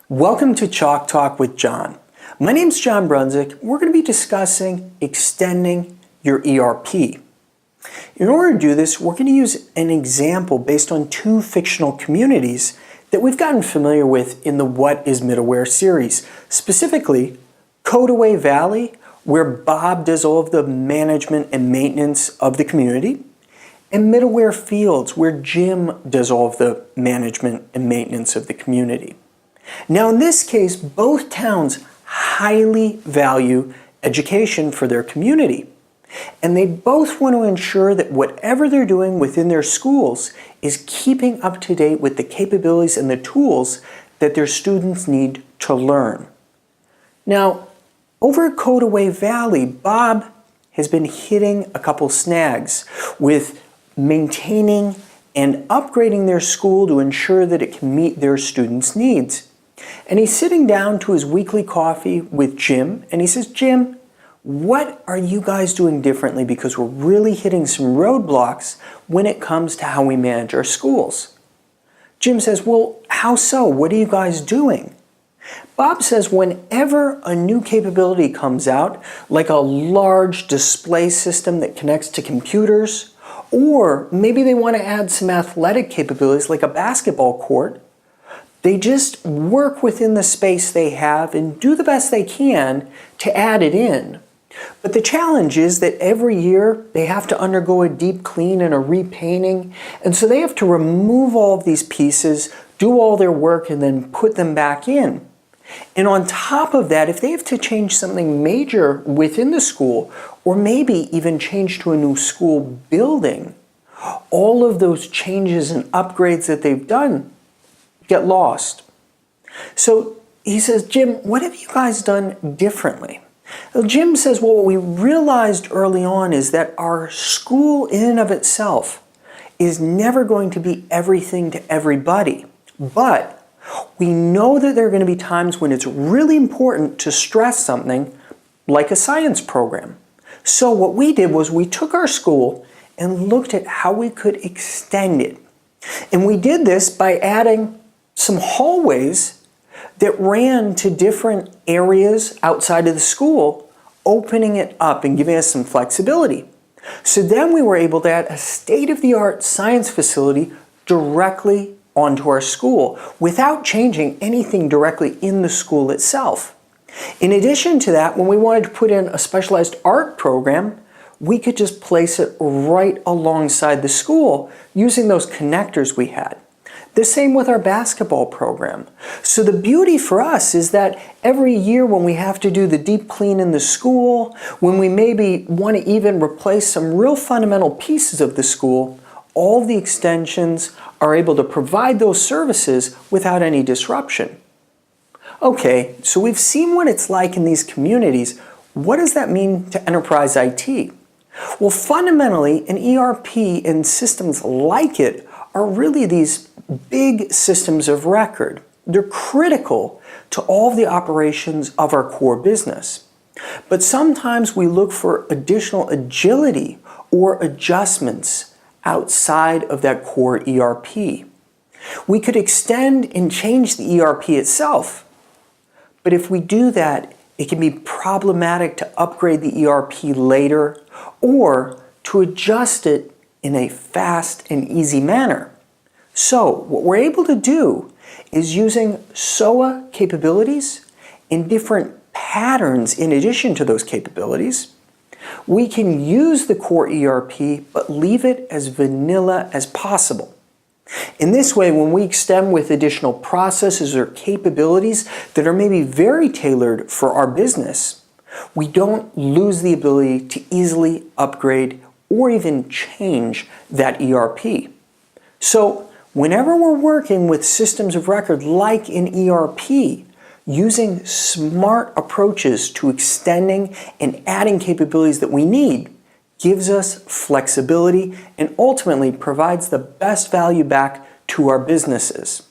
Welcome to Chalk Talk with John. My name's John Brunswick. We're going to be discussing extending your ERP. In order to do this, we're going to use an example based on two fictional communities that we've gotten familiar with in the What is Middleware series. Specifically, Codaway Valley, where Bob does all of the management and maintenance of the community, and Middleware Fields, where Jim does all of the management and maintenance of the community. Now in this case, both towns highly value education for their community. And they both want to ensure that whatever they're doing within their schools is keeping up to date with the capabilities and the tools that their students need to learn. Now, over at Codaway Valley, Bob has been hitting a couple snags with maintaining and upgrading their school to ensure that it can meet their students' needs. And he's sitting down to his weekly coffee with Jim, and he says, Jim, what are you guys doing differently? Because we're really hitting some roadblocks when it comes to how we manage our schools. Jim says, well, how so? What are you guys doing? Bob says whenever a new capability comes out, like a large display system that connects to computers, or maybe they want to add some athletic capabilities like a basketball court, they just work within the space they have and do the best they can to add it in. But the challenge is that every year they have to undergo a deep clean and a repainting, and so they have to remove all of these pieces, do all their work, and then put them back in. And on top of that, if they have to change something major within the school, or maybe even change to a new school building, all of those changes and upgrades that they've done get lost. So he says, Jim, what have you guys done differently? Well, Jim says, well, what we realized early on is that our school in and of itself is never going to be everything to everybody. But we know that there are going to be times when it's really important to stress something like a science program. So what we did was we took our school and looked at how we could extend it. And we did this by adding some hallways that ran to different areas outside of the school, opening it up and giving us some flexibility. So then we were able to add a state-of-the-art science facility directly onto our school without changing anything directly in the school itself. In addition to that, when we wanted to put in a specialized art program, we could just place it right alongside the school using those connectors we had. The same with our basketball program. So the beauty for us is that every year when we have to do the deep clean in the school, when we maybe want to even replace some real fundamental pieces of the school, all of the extensions are able to provide those services without any disruption. Okay, so we've seen what it's like in these communities. What does that mean to enterprise IT? Well, fundamentally, an ERP and systems like it are really these big systems of record. They're critical to all of the operations of our core business. But sometimes we look for additional agility or adjustments outside of that core ERP. We could extend and change the ERP itself, but if we do that, it can be problematic to upgrade the ERP later or to adjust it in a fast and easy manner. So what we're able to do is using SOA capabilities in different patterns in addition to those capabilities. We can use the core ERP, but leave it as vanilla as possible. In this way, when we extend with additional processes or capabilities that are maybe very tailored for our business, we don't lose the ability to easily upgrade or even change that ERP. So whenever we're working with systems of record like an ERP, using smart approaches to extending and adding capabilities that we need gives us flexibility and ultimately provides the best value back to our businesses.